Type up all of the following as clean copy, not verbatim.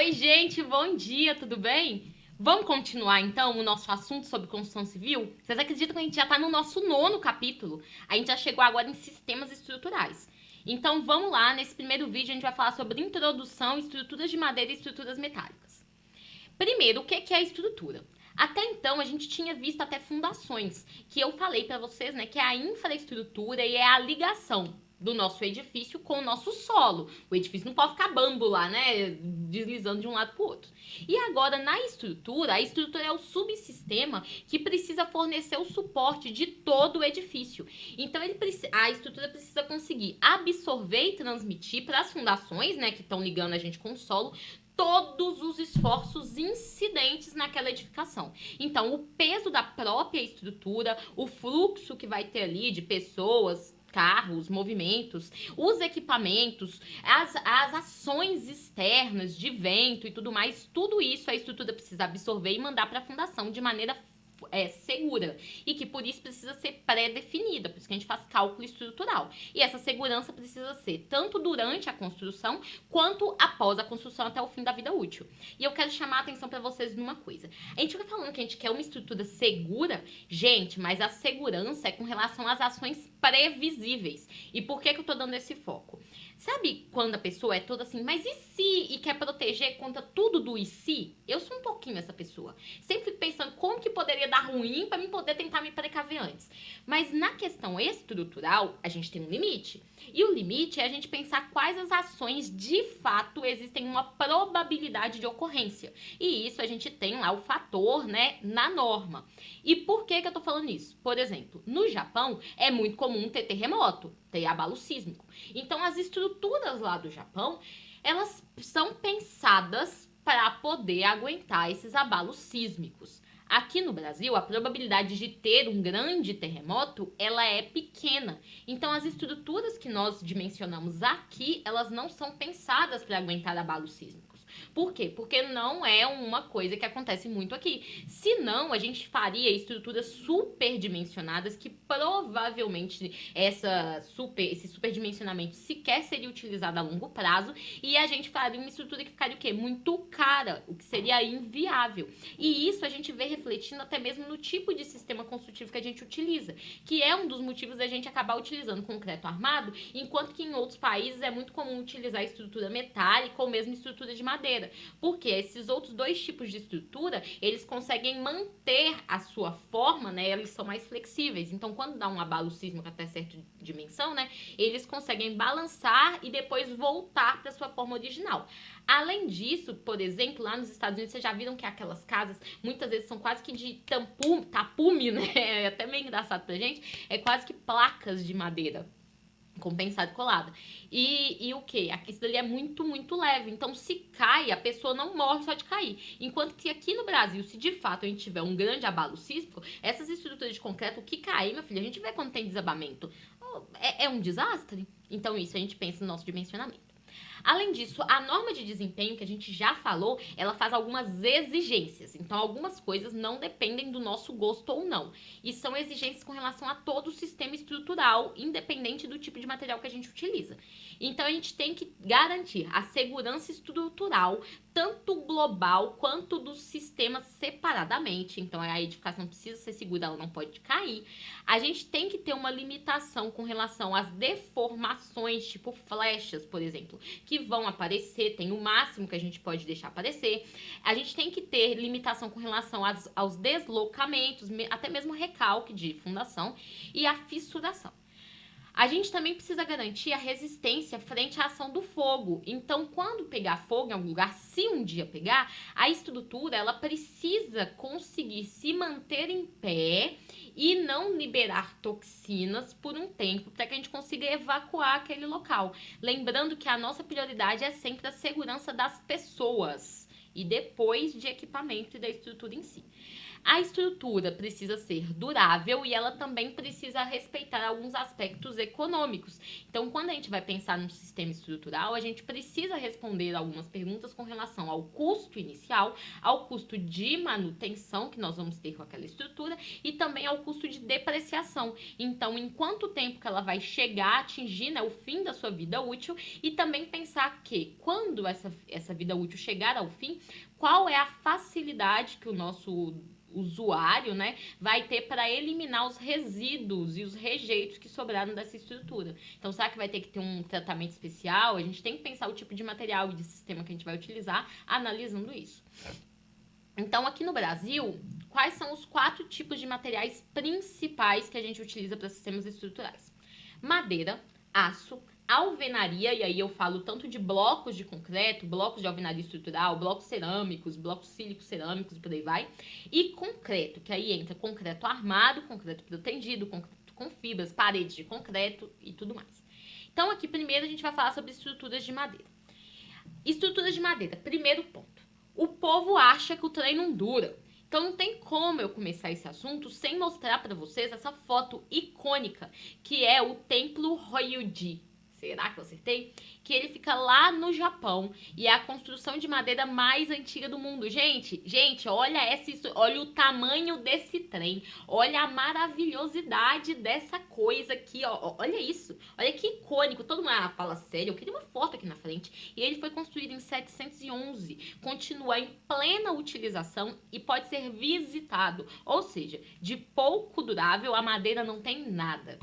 Oi, gente, bom dia, tudo bem? Vamos continuar então o nosso assunto sobre construção civil? Vocês acreditam que a gente já está no nosso 9º capítulo? A gente já chegou agora em sistemas estruturais. Então vamos lá, nesse primeiro vídeo a gente vai falar sobre introdução, estruturas de madeira e estruturas metálicas. Primeiro, o que é a estrutura? Até então a gente tinha visto até fundações, que eu falei para vocês, né, que é a infraestrutura e é a ligação do nosso edifício com o nosso solo. O edifício não pode ficar bambo lá, né, deslizando de um lado para o outro. E agora na estrutura, a estrutura é o subsistema que precisa fornecer o suporte de todo o edifício. Então a estrutura precisa conseguir absorver e transmitir para as fundações, né, que estão ligando a gente com o solo, todos os esforços incidentes naquela edificação. Então, o peso da própria estrutura, o fluxo que vai ter ali de pessoas, carros, movimentos, os equipamentos, as ações externas de vento e tudo mais, tudo isso a estrutura precisa absorver e mandar para a fundação de maneira segura e que por isso precisa ser pré-definida, por isso que a gente faz cálculo estrutural. E essa segurança precisa ser tanto durante a construção quanto após a construção até o fim da vida útil. E eu quero chamar a atenção para vocês numa coisa. A gente fica falando que a gente quer uma estrutura segura, gente, mas a segurança é com relação às ações previsíveis. E por que eu tô dando esse foco? Sabe quando a pessoa é toda assim, mas e se? E quer proteger contra tudo do e se? Eu sou um pouquinho essa pessoa. Sempre fico pensando como que poderia dar ruim para mim poder tentar me precaver antes. Mas na questão estrutural, a gente tem um limite. E o limite é a gente pensar quais as ações de fato existem uma probabilidade de ocorrência. E isso a gente tem lá o fator, né, na norma. E por que eu tô falando isso? Por exemplo, no Japão é muito comum ter terremoto, ter abalo sísmico. Então as estruturas lá do Japão, elas são pensadas para poder aguentar esses abalos sísmicos. Aqui no Brasil, a probabilidade de ter um grande terremoto, ela é pequena. Então, as estruturas que nós dimensionamos aqui, elas não são pensadas para aguentar abalos sísmicos. Por quê? Porque não é uma coisa que acontece muito aqui. Senão, a gente faria estruturas superdimensionadas que provavelmente esse superdimensionamento sequer seria utilizado a longo prazo e a gente faria uma estrutura que ficaria o quê? Muito cara, o que seria inviável. E isso a gente vê refletindo até mesmo no tipo de sistema construtivo que a gente utiliza, que é um dos motivos da gente acabar utilizando concreto armado, enquanto que em outros países é muito comum utilizar estrutura metálica ou mesmo estrutura de madeira. Porque esses outros dois tipos de estrutura, eles conseguem manter a sua forma, né? Eles são mais flexíveis. Então, quando dá um abalo sísmico até certa dimensão, né? Eles conseguem balançar e depois voltar para sua forma original. Além disso, por exemplo, lá nos Estados Unidos, vocês já viram que aquelas casas, muitas vezes são quase que de tapume, né? É até meio engraçado pra gente. É quase que placas de madeira compensada e colada. E o que? Isso dali é muito, muito leve. Então, se cai, a pessoa não morre só de cair. Enquanto que aqui no Brasil, se de fato a gente tiver um grande abalo sísmico, essas estruturas de concreto, o que cair, meu filho, a gente vê quando tem desabamento. É um desastre. Então, isso a gente pensa no nosso dimensionamento. Além disso, a norma de desempenho, que a gente já falou, ela faz algumas exigências. Então, algumas coisas não dependem do nosso gosto ou não. E são exigências com relação a todo o sistema estrutural, independente do tipo de material que a gente utiliza. Então, a gente tem que garantir a segurança estrutural, tanto global quanto dos sistemas separadamente. Então, a edificação precisa ser segura, ela não pode cair. A gente tem que ter uma limitação com relação às deformações, tipo flechas, por exemplo, que vão aparecer, tem o máximo que a gente pode deixar aparecer. A gente tem que ter limitação com relação aos deslocamentos, até mesmo recalque de fundação e a fissuração. A gente também precisa garantir a resistência frente à ação do fogo. Então, quando pegar fogo em algum lugar, se um dia pegar, a estrutura ela precisa conseguir se manter em pé e não liberar toxinas por um tempo para que a gente consiga evacuar aquele local. Lembrando que a nossa prioridade é sempre a segurança das pessoas e depois de equipamento e da estrutura em si. A estrutura precisa ser durável e ela também precisa respeitar alguns aspectos econômicos. Então, quando a gente vai pensar num sistema estrutural, a gente precisa responder algumas perguntas com relação ao custo inicial, ao custo de manutenção que nós vamos ter com aquela estrutura e também ao custo de depreciação. Então, em quanto tempo que ela vai chegar a atingir, né, o fim da sua vida útil, e também pensar que quando essa vida útil chegar ao fim, qual é a facilidade que o nosso usuário, né, vai ter para eliminar os resíduos e os rejeitos que sobraram dessa estrutura. Então, será que vai ter que ter um tratamento especial? A gente tem que pensar o tipo de material e de sistema que a gente vai utilizar, analisando isso. Então, aqui no Brasil, quais são os 4 tipos de materiais principais que a gente utiliza para sistemas estruturais? Madeira, aço, alvenaria, e aí eu falo tanto de blocos de concreto, blocos de alvenaria estrutural, blocos cerâmicos, blocos sílicos cerâmicos, por aí vai, e concreto, que aí entra concreto armado, concreto protendido, concreto com fibras, paredes de concreto e tudo mais. Então, aqui primeiro a gente vai falar sobre estruturas de madeira. Estruturas de madeira, primeiro ponto. O povo acha que o trem não dura. Então não tem como eu começar esse assunto sem mostrar para vocês essa foto icônica, que é o Templo Ryuji. Será que eu acertei? Que ele fica lá no Japão e é a construção de madeira mais antiga do mundo. Gente, olha olha o tamanho desse trem. Olha a maravilhosidade dessa coisa aqui, ó. Olha isso. Olha que icônico. Todo mundo fala sério, eu queria uma foto aqui na frente. E ele foi construído em 711. Continua em plena utilização e pode ser visitado. Ou seja, de pouco durável, a madeira não tem nada.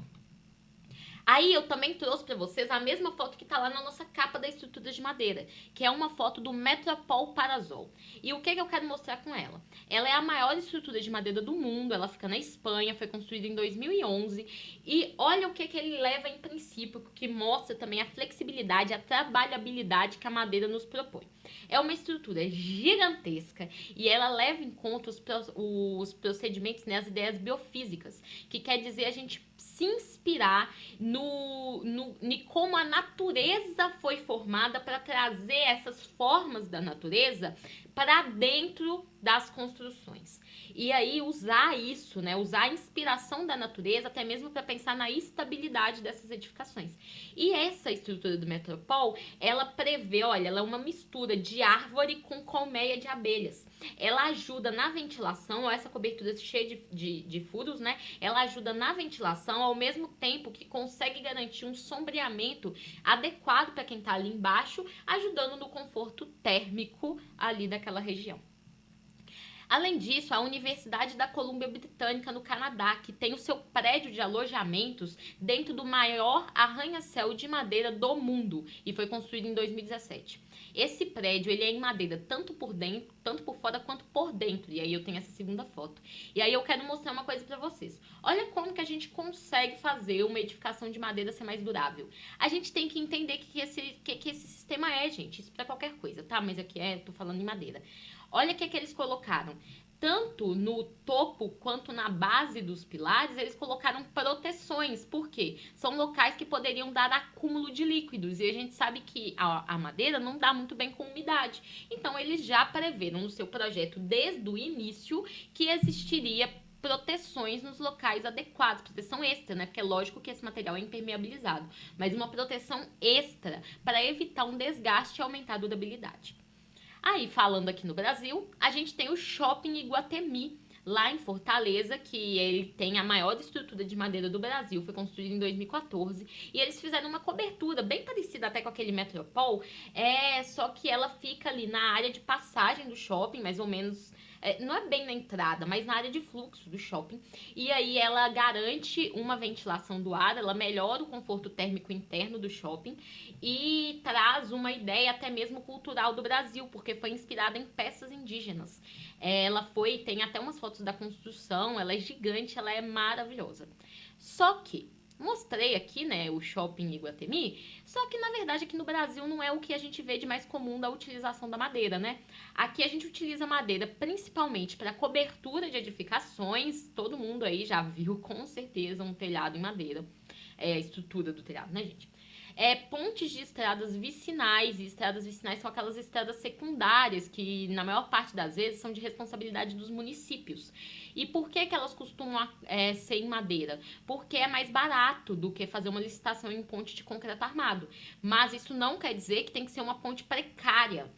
Aí eu também trouxe para vocês a mesma foto que tá lá na nossa capa da estrutura de madeira, que é uma foto do Metropol Parasol. E o que eu quero mostrar com ela? Ela é a maior estrutura de madeira do mundo, ela fica na Espanha, foi construída em 2011 e olha o que ele leva em princípio, que mostra também a flexibilidade, a trabalhabilidade que a madeira nos propõe. É uma estrutura gigantesca e ela leva em conta os procedimentos, né, as ideias biofísicas, que quer dizer a gente se inspirar em como a natureza foi formada para trazer essas formas da natureza para dentro das construções. E aí usar isso, né, usar a inspiração da natureza até mesmo para pensar na estabilidade dessas edificações. E essa estrutura do Metropol, ela prevê, olha, ela é uma mistura de árvore com colmeia de abelhas. Ela ajuda na ventilação, essa cobertura cheia de furos, né? Ela ajuda na ventilação ao mesmo tempo que consegue garantir um sombreamento adequado para quem está ali embaixo, ajudando no conforto térmico ali daquela região. Além disso, a Universidade da Colômbia Britânica, no Canadá, que tem o seu prédio de alojamentos dentro do maior arranha-céu de madeira do mundo e foi construído em 2017. Esse prédio, ele é em madeira tanto por dentro, tanto por fora quanto por dentro. E aí eu tenho essa segunda foto. E aí eu quero mostrar uma coisa pra vocês. Olha como que a gente consegue fazer uma edificação de madeira ser mais durável. A gente tem que entender que esse sistema é, gente. Isso pra qualquer coisa, tá? Mas aqui tô falando em madeira. Olha o que eles colocaram. Tanto no topo quanto na base dos pilares, eles colocaram proteções. Por quê? São locais que poderiam dar acúmulo de líquidos. E a gente sabe que a madeira não dá muito bem com umidade. Então, eles já preveram no seu projeto, desde o início, que existiria proteções nos locais adequados, proteção extra, né? Porque é lógico que esse material é impermeabilizado, mas uma proteção extra para evitar um desgaste e aumentar a durabilidade. Aí, falando aqui no Brasil, a gente tem o Shopping Iguatemi, lá em Fortaleza, que ele tem a maior estrutura de madeira do Brasil, foi construído em 2014, e eles fizeram uma cobertura bem parecida até com aquele Metropol, só que ela fica ali na área de passagem do shopping, mais ou menos, não é bem na entrada, mas na área de fluxo do shopping, e aí ela garante uma ventilação do ar, ela melhora o conforto térmico interno do shopping e traz uma ideia até mesmo cultural do Brasil, porque foi inspirada em peças indígenas. Ela tem até umas fotos da construção, ela é gigante, ela é maravilhosa. Só que mostrei aqui, né, o Shopping Iguatemi, só que na verdade aqui no Brasil não é o que a gente vê de mais comum da utilização da madeira, né? Aqui a gente utiliza madeira principalmente para cobertura de edificações, todo mundo aí já viu com certeza um telhado em madeira, a estrutura do telhado, né, gente? pontes de estradas vicinais, e estradas vicinais são aquelas estradas secundárias, que na maior parte das vezes são de responsabilidade dos municípios. E por que que elas costumam ser em madeira? Porque é mais barato do que fazer uma licitação em ponte de concreto armado. Mas isso não quer dizer que tem que ser uma ponte precária.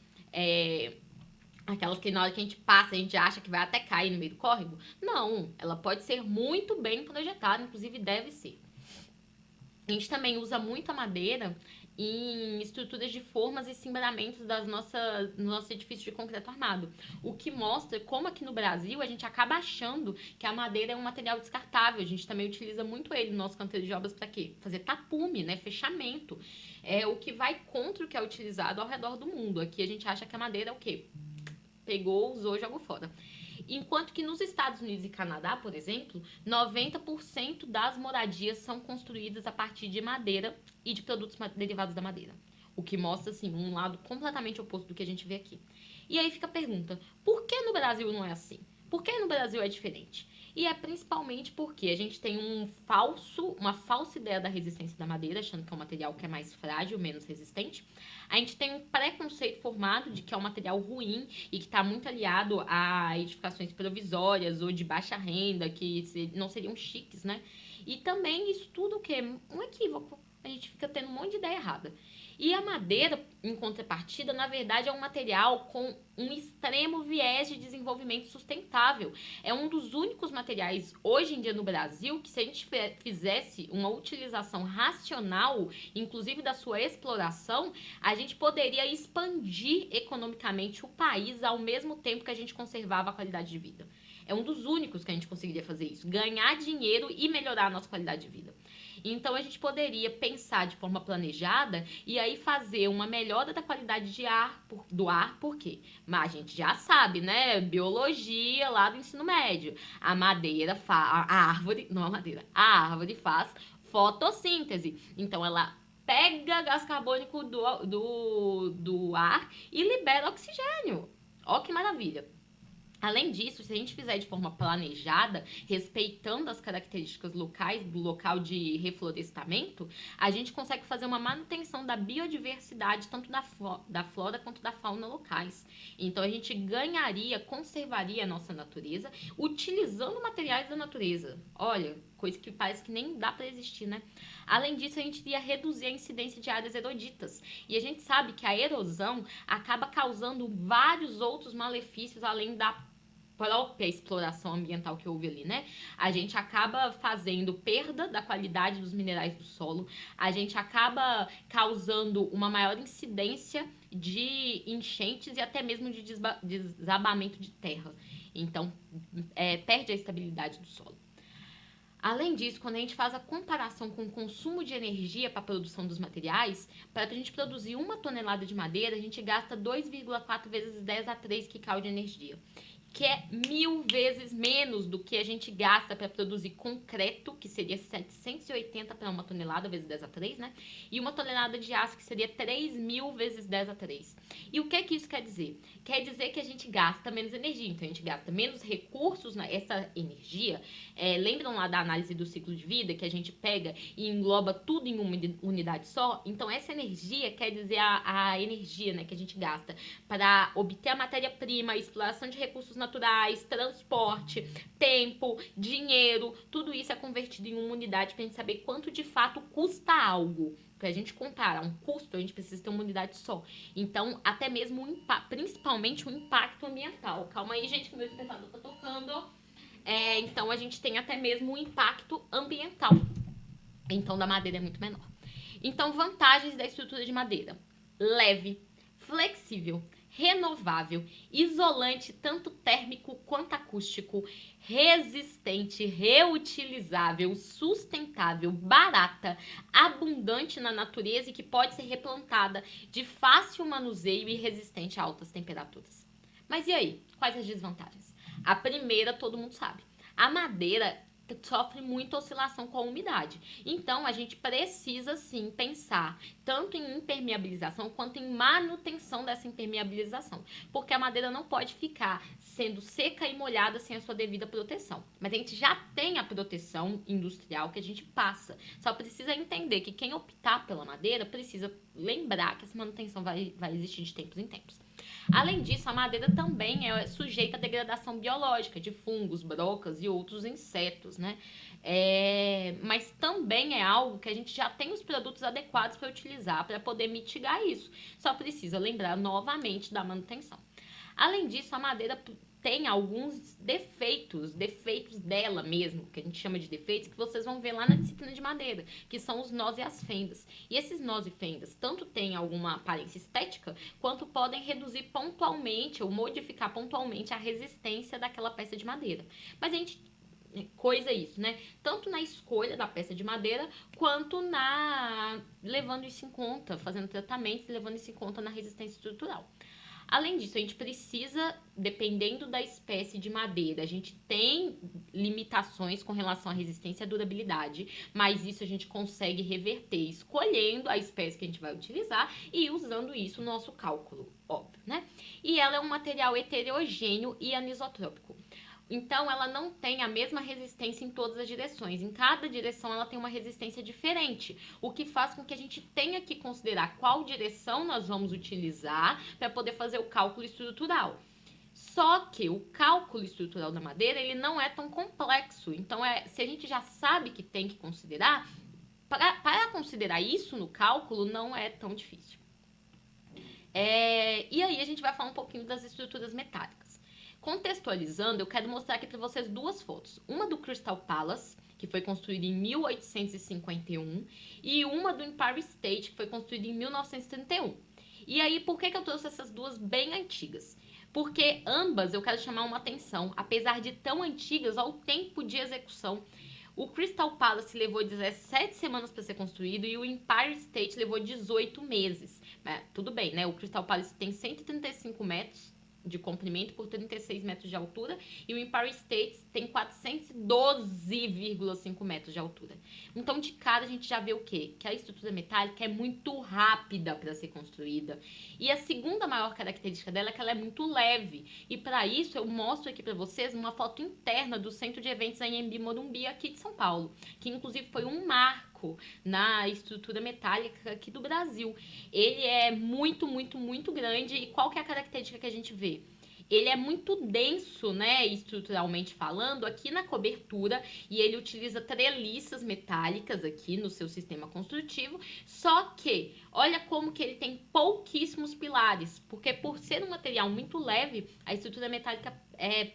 Aquelas que na hora que a gente passa, a gente acha que vai até cair no meio do córrego. Não, ela pode ser muito bem projetada, inclusive deve ser. A gente também usa muito a madeira em estruturas de formas e cimbramentos dos nossos edifícios de concreto armado. O que mostra como aqui no Brasil a gente acaba achando que a madeira é um material descartável. A gente também utiliza muito ele no nosso canteiro de obras para quê? Fazer tapume, né? Fechamento. É o que vai contra o que é utilizado ao redor do mundo. Aqui a gente acha que a madeira é o quê? Pegou, usou, jogou fora. Enquanto que nos Estados Unidos e Canadá, por exemplo, 90% das moradias são construídas a partir de madeira e de produtos derivados da madeira. O que mostra, assim, um lado completamente oposto do que a gente vê aqui. E aí fica a pergunta, por que no Brasil não é assim? Por que no Brasil é diferente? E é principalmente porque a gente tem uma falsa ideia da resistência da madeira, achando que é um material que é mais frágil, menos resistente. A gente tem um preconceito formado de que é um material ruim e que está muito aliado a edificações provisórias ou de baixa renda, que não seriam chiques, né? E também isso tudo que é um equívoco. A gente fica tendo um monte de ideia errada. E a madeira, em contrapartida, na verdade é um material com um extremo viés de desenvolvimento sustentável. É um dos únicos materiais hoje em dia no Brasil que, se a gente fizesse uma utilização racional, inclusive da sua exploração, a gente poderia expandir economicamente o país ao mesmo tempo que a gente conservava a qualidade de vida. É um dos únicos que a gente conseguiria fazer isso, ganhar dinheiro e melhorar a nossa qualidade de vida. Então a gente poderia pensar de forma planejada e aí fazer uma melhora da qualidade do ar, por quê? Mas a gente já sabe, né? Biologia lá do ensino médio. A árvore faz fotossíntese. Então ela pega gás carbônico do ar e libera oxigênio. Ó que maravilha. Além disso, se a gente fizer de forma planejada, respeitando as características locais do local de reflorestamento, a gente consegue fazer uma manutenção da biodiversidade, tanto da flora quanto da fauna locais. Então, a gente conservaria a nossa natureza, utilizando materiais da natureza. Olha, coisa que parece que nem dá para existir, né? Além disso, a gente iria reduzir a incidência de áreas eroditas. E a gente sabe que a erosão acaba causando vários outros malefícios, além da própria exploração ambiental que houve ali, né? A gente acaba fazendo perda da qualidade dos minerais do solo, a gente acaba causando uma maior incidência de enchentes e até mesmo de desabamento de terra. Então, perde a estabilidade do solo. Além disso, quando a gente faz a comparação com o consumo de energia para a produção dos materiais, para a gente produzir 1 tonelada de madeira, a gente gasta 2,4 vezes 10 a 3 kcal de energia, que é 1000 vezes menos do que a gente gasta para produzir concreto, que seria 780 para 1 tonelada vezes 10 a 3, né? E 1 tonelada de aço, que seria 3000 vezes 10 a 3. E o que isso quer dizer? Quer dizer que a gente gasta menos energia, então a gente gasta menos recursos nessa energia. Lembram lá da análise do ciclo de vida, que a gente pega e engloba tudo em uma unidade só? Então essa energia quer dizer a energia, né, que a gente gasta para obter a matéria-prima, exploração de recursos naturais, transporte, tempo, dinheiro, tudo isso é convertido em uma unidade para a gente saber quanto de fato custa algo. Para a gente comparar um custo, a gente precisa ter uma unidade só. Então, até mesmo, principalmente o impacto ambiental. Calma aí, gente, que o meu despertador tá tocando. Então, a gente tem até mesmo um impacto ambiental. Então, da madeira é muito menor. Então, vantagens da estrutura de madeira: leve, flexível, renovável, isolante tanto térmico quanto acústico, resistente, reutilizável, sustentável, barata, abundante na natureza e que pode ser replantada, de fácil manuseio e resistente a altas temperaturas. Mas e aí? Quais as desvantagens? A primeira todo mundo sabe. A madeira sofre muita oscilação com a umidade. Então, a gente precisa sim pensar tanto em impermeabilização quanto em manutenção dessa impermeabilização, porque a madeira não pode ficar sendo seca e molhada sem a sua devida proteção. Mas a gente já tem a proteção industrial que a gente passa. Só precisa entender que quem optar pela madeira precisa lembrar que essa manutenção vai existir de tempos em tempos. Além disso, a madeira também é sujeita à degradação biológica de fungos, brocas e outros insetos, né? Mas também é algo que a gente já tem os produtos adequados para utilizar para poder mitigar isso. Só precisa lembrar novamente da manutenção. Além disso, a madeira tem alguns defeitos dela mesmo, que a gente chama de defeitos, que vocês vão ver lá na disciplina de madeira, que são os nós e as fendas. E esses nós e fendas tanto têm alguma aparência estética, quanto podem reduzir pontualmente ou modificar pontualmente a resistência daquela peça de madeira. Mas a gente coisa isso, né? Tanto na escolha da peça de madeira, quanto levando isso em conta, fazendo tratamentos e levando isso em conta na resistência estrutural. Além disso, a gente precisa, dependendo da espécie de madeira, a gente tem limitações com relação à resistência e à durabilidade, mas isso a gente consegue reverter escolhendo a espécie que a gente vai utilizar e usando isso no nosso cálculo, óbvio, né? E ela é um material heterogêneo e anisotrópico. Então, ela não tem a mesma resistência em todas as direções. Em cada direção, ela tem uma resistência diferente, o que faz com que a gente tenha que considerar qual direção nós vamos utilizar para poder fazer o cálculo estrutural. Só que o cálculo estrutural da madeira, ele não é tão complexo. Então, se a gente já sabe que tem que considerar, para considerar isso no cálculo, não é tão difícil. E aí, a gente vai falar um pouquinho das estruturas metálicas. Contextualizando, eu quero mostrar aqui para vocês duas fotos. Uma do Crystal Palace, que foi construída em 1851, e uma do Empire State, que foi construída em 1931. E aí, por que eu trouxe essas duas bem antigas? Porque ambas eu quero chamar uma atenção, apesar de tão antigas, ao tempo de execução. O Crystal Palace levou 17 semanas para ser construído e o Empire State levou 18 meses. Tudo bem, né? O Crystal Palace tem 135 metros de comprimento por 36 metros de altura e o Empire State tem 412,5 metros de altura. Então, de cara, a gente já vê o quê? Que a estrutura metálica é muito rápida para ser construída. E a segunda maior característica dela é que ela é muito leve. E para isso, eu mostro aqui para vocês uma foto interna do Centro de Eventos Anhembi Morumbi aqui de São Paulo, que inclusive foi um marco na estrutura metálica aqui do Brasil. Ele é muito, muito, muito grande. E qual que é a característica que a gente vê? Ele é muito denso, né, estruturalmente falando, aqui na cobertura, e ele utiliza treliças metálicas aqui no seu sistema construtivo, só que, olha como que ele tem pouquíssimos pilares, porque por ser um material muito leve, a estrutura metálica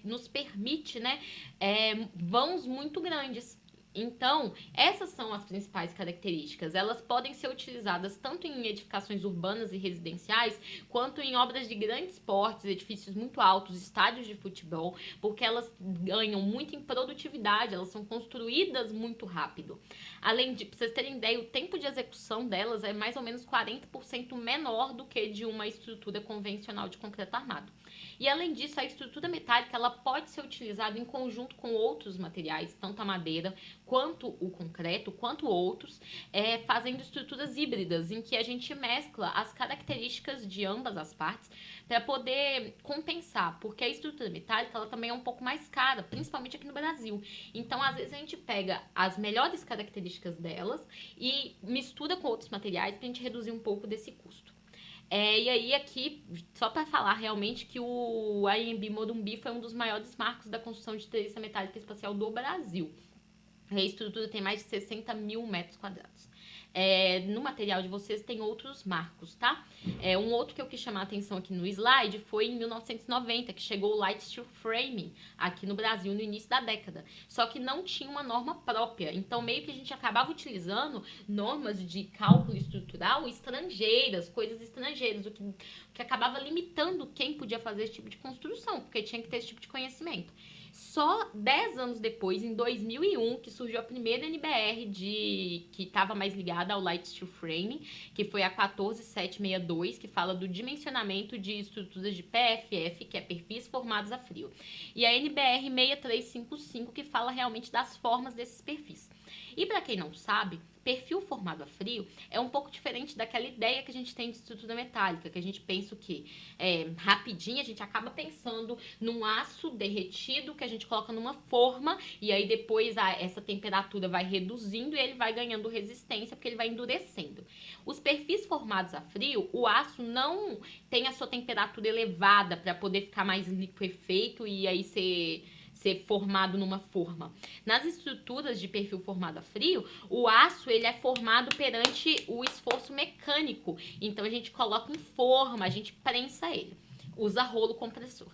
nos permite, né, vãos muito grandes. Então, essas são as principais características. Elas podem ser utilizadas tanto em edificações urbanas e residenciais, quanto em obras de grandes portes, edifícios muito altos, estádios de futebol, porque elas ganham muito em produtividade, elas são construídas muito rápido. Além de, para vocês terem ideia, o tempo de execução delas é mais ou menos 40% menor do que de uma estrutura convencional de concreto armado. E além disso, a estrutura metálica ela pode ser utilizada em conjunto com outros materiais, tanto a madeira quanto o concreto, quanto outros, fazendo estruturas híbridas, em que a gente mescla as características de ambas as partes para poder compensar, porque a estrutura metálica ela também é um pouco mais cara, principalmente aqui no Brasil. Então, às vezes, a gente pega as melhores características delas e mistura com outros materiais para a gente reduzir um pouco desse custo. E aí aqui, só para falar realmente que o Anhembi Morumbi foi um dos maiores marcos da construção de treliça metálica espacial do Brasil. A estrutura tem mais de 60 mil metros quadrados. No material de vocês tem outros marcos, tá? Um outro que eu quis chamar a atenção aqui no slide foi em 1990, que chegou o Light Steel Framing aqui no Brasil no início da década. Só que não tinha uma norma própria. Então, meio que a gente acabava utilizando normas de cálculo estrutural estrangeiras, coisas estrangeiras, o que acabava limitando quem podia fazer esse tipo de construção, porque tinha que ter esse tipo de conhecimento. Só 10 anos depois, em 2001, que surgiu a primeira NBR que estava mais ligada ao Light Steel Frame, que foi a 14762, que fala do dimensionamento de estruturas de PFF, que é perfis formados a frio. E a NBR 6355, que fala realmente das formas desses perfis. E para quem não sabe, perfil formado a frio é um pouco diferente daquela ideia que a gente tem de estrutura metálica, que a gente pensa o quê? Rapidinho a gente acaba pensando num aço derretido que a gente coloca numa forma e aí depois essa temperatura vai reduzindo e ele vai ganhando resistência porque ele vai endurecendo. Os perfis formados a frio, o aço não tem a sua temperatura elevada para poder ficar mais liquefeito e aí ser formado numa forma. Nas estruturas de perfil formado a frio, o aço ele é formado perante o esforço mecânico. Então a gente coloca em forma, a gente prensa ele, usa rolo compressor.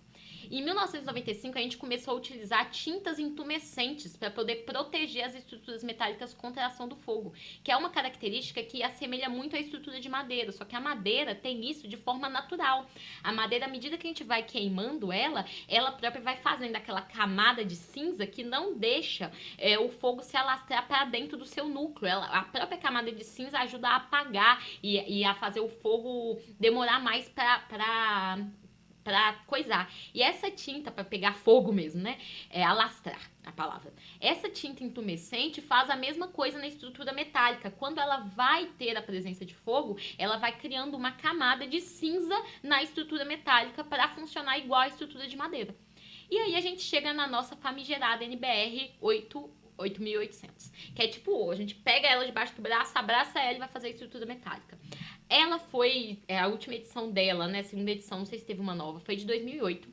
Em 1995, a gente começou a utilizar tintas intumescentes para poder proteger as estruturas metálicas contra a ação do fogo, que é uma característica que assemelha muito à estrutura de madeira, só que a madeira tem isso de forma natural. A madeira, à medida que a gente vai queimando ela própria vai fazendo aquela camada de cinza que não deixa o fogo se alastrar para dentro do seu núcleo. A própria camada de cinza ajuda a apagar e a fazer o fogo demorar mais para coisar. E essa tinta, para pegar fogo mesmo, né? É alastrar a palavra. Essa tinta intumescente faz a mesma coisa na estrutura metálica. Quando ela vai ter a presença de fogo, ela vai criando uma camada de cinza na estrutura metálica para funcionar igual à estrutura de madeira. E aí a gente chega na nossa famigerada NBR 8800, que é tipo, a gente pega ela debaixo do braço, abraça ela e vai fazer a estrutura metálica. Ela foi, a última edição dela, né, segunda edição, não sei se teve uma nova, foi de 2008.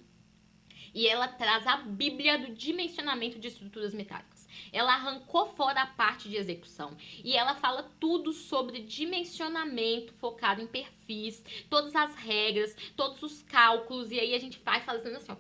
E ela traz a bíblia do dimensionamento de estruturas metálicas. Ela arrancou fora a parte de execução e ela fala tudo sobre dimensionamento focado em perfis, todas as regras, todos os cálculos, e aí a gente vai fazendo assim, ó,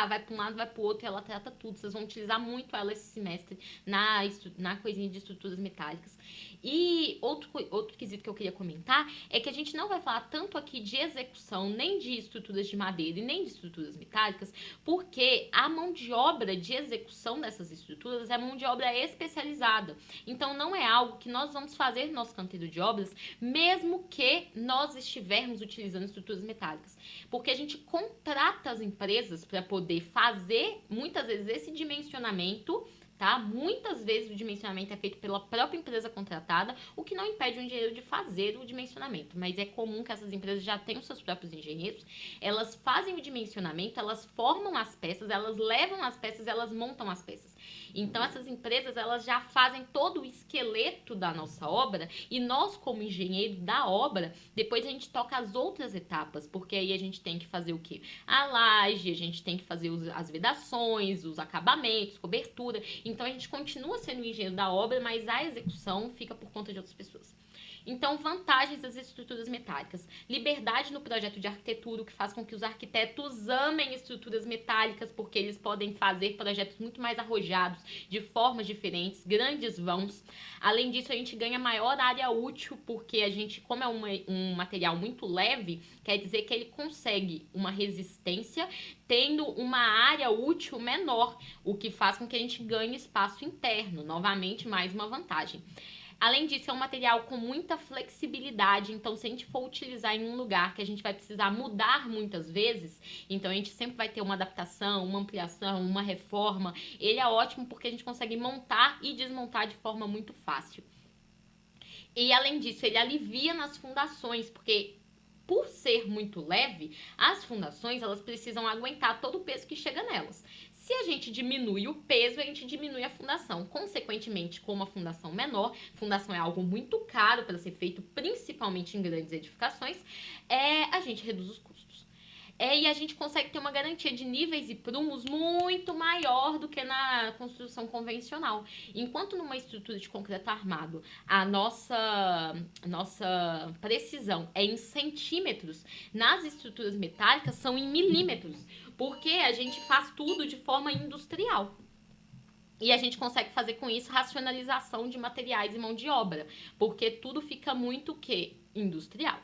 vai para um lado, vai para o outro, e ela trata tudo. Vocês vão utilizar muito ela esse semestre na coisinha de estruturas metálicas. E outro quesito que eu queria comentar é que a gente não vai falar tanto aqui de execução, nem de estruturas de madeira e nem de estruturas metálicas, porque a mão de obra de execução dessas estruturas é mão de obra especializada. Então não é algo que nós vamos fazer no nosso canteiro de obras, mesmo que nós estivermos utilizando estruturas metálicas. Porque a gente contrata as empresas para poder fazer, muitas vezes, esse dimensionamento. Tá? Muitas vezes o dimensionamento é feito pela própria empresa contratada, o que não impede o engenheiro de fazer o dimensionamento, mas é comum que essas empresas já tenham seus próprios engenheiros, elas fazem o dimensionamento, elas formam as peças, elas levam as peças, elas montam as peças. Então essas empresas, elas já fazem todo o esqueleto da nossa obra e nós, como engenheiro da obra, depois a gente toca as outras etapas, porque aí a gente tem que fazer o quê? A laje, a gente tem que fazer as vedações, os acabamentos, cobertura. Então a gente continua sendo o engenheiro da obra, mas a execução fica por conta de outras pessoas. Então, vantagens das estruturas metálicas. Liberdade no projeto de arquitetura, o que faz com que os arquitetos amem estruturas metálicas, porque eles podem fazer projetos muito mais arrojados, de formas diferentes, grandes vãos. Além disso, a gente ganha maior área útil, porque a gente, como é um material muito leve, quer dizer que ele consegue uma resistência, tendo uma área útil menor, o que faz com que a gente ganhe espaço interno. Novamente, mais uma vantagem. Além disso, é um material com muita flexibilidade, então se a gente for utilizar em um lugar que a gente vai precisar mudar muitas vezes, então a gente sempre vai ter uma adaptação, uma ampliação, uma reforma, ele é ótimo porque a gente consegue montar e desmontar de forma muito fácil. E além disso, ele alivia nas fundações, porque por ser muito leve, as fundações elas precisam aguentar todo o peso que chega nelas. Se a gente diminui o peso, a gente diminui a fundação. Consequentemente, com uma fundação menor, fundação é algo muito caro para ser feito, principalmente em grandes edificações, a gente reduz os custos. E a gente consegue ter uma garantia de níveis e prumos muito maior do que na construção convencional. Enquanto numa estrutura de concreto armado, a nossa precisão é em centímetros, nas estruturas metálicas são em milímetros, porque a gente faz tudo de forma industrial. E a gente consegue fazer com isso racionalização de materiais e mão de obra, porque tudo fica muito industrial.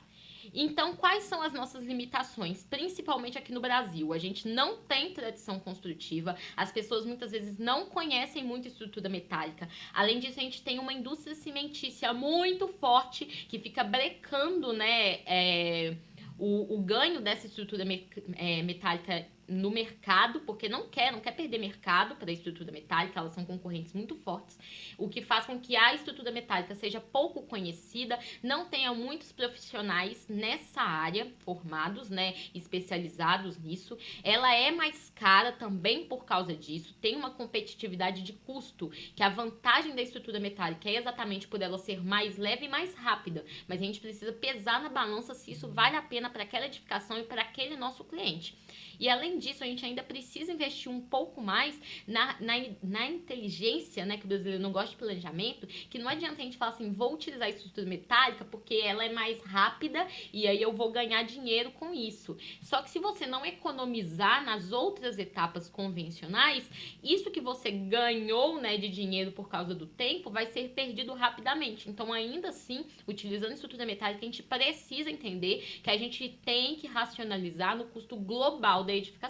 Então, quais são as nossas limitações? Principalmente aqui no Brasil. A gente não tem tradição construtiva, as pessoas muitas vezes não conhecem muito estrutura metálica. Além disso, a gente tem uma indústria cimentícia muito forte que fica brecando, né, o ganho dessa estrutura metálica no mercado, porque não quer perder mercado para a estrutura metálica, elas são concorrentes muito fortes, o que faz com que a estrutura metálica seja pouco conhecida, não tenha muitos profissionais nessa área formados, né, especializados nisso. Ela é mais cara também por causa disso, tem uma competitividade de custo, que a vantagem da estrutura metálica é exatamente por ela ser mais leve e mais rápida, mas a gente precisa pesar na balança se isso vale a pena para aquela edificação e para aquele nosso cliente. E além disso, a gente ainda precisa investir um pouco mais na inteligência, né? Que o brasileiro não gosta de planejamento, que não adianta a gente falar assim, vou utilizar a estrutura metálica porque ela é mais rápida e aí eu vou ganhar dinheiro com isso. Só que se você não economizar nas outras etapas convencionais, isso que você ganhou, né, de dinheiro por causa do tempo vai ser perdido rapidamente. Então, ainda assim, utilizando a estrutura metálica, a gente precisa entender que a gente tem que racionalizar no custo global da edificação.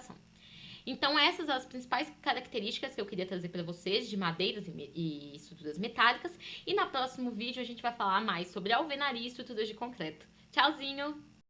Então, essas são as principais características que eu queria trazer para vocês de madeiras e estruturas metálicas. E no próximo vídeo a gente vai falar mais sobre alvenaria e estruturas de concreto. Tchauzinho!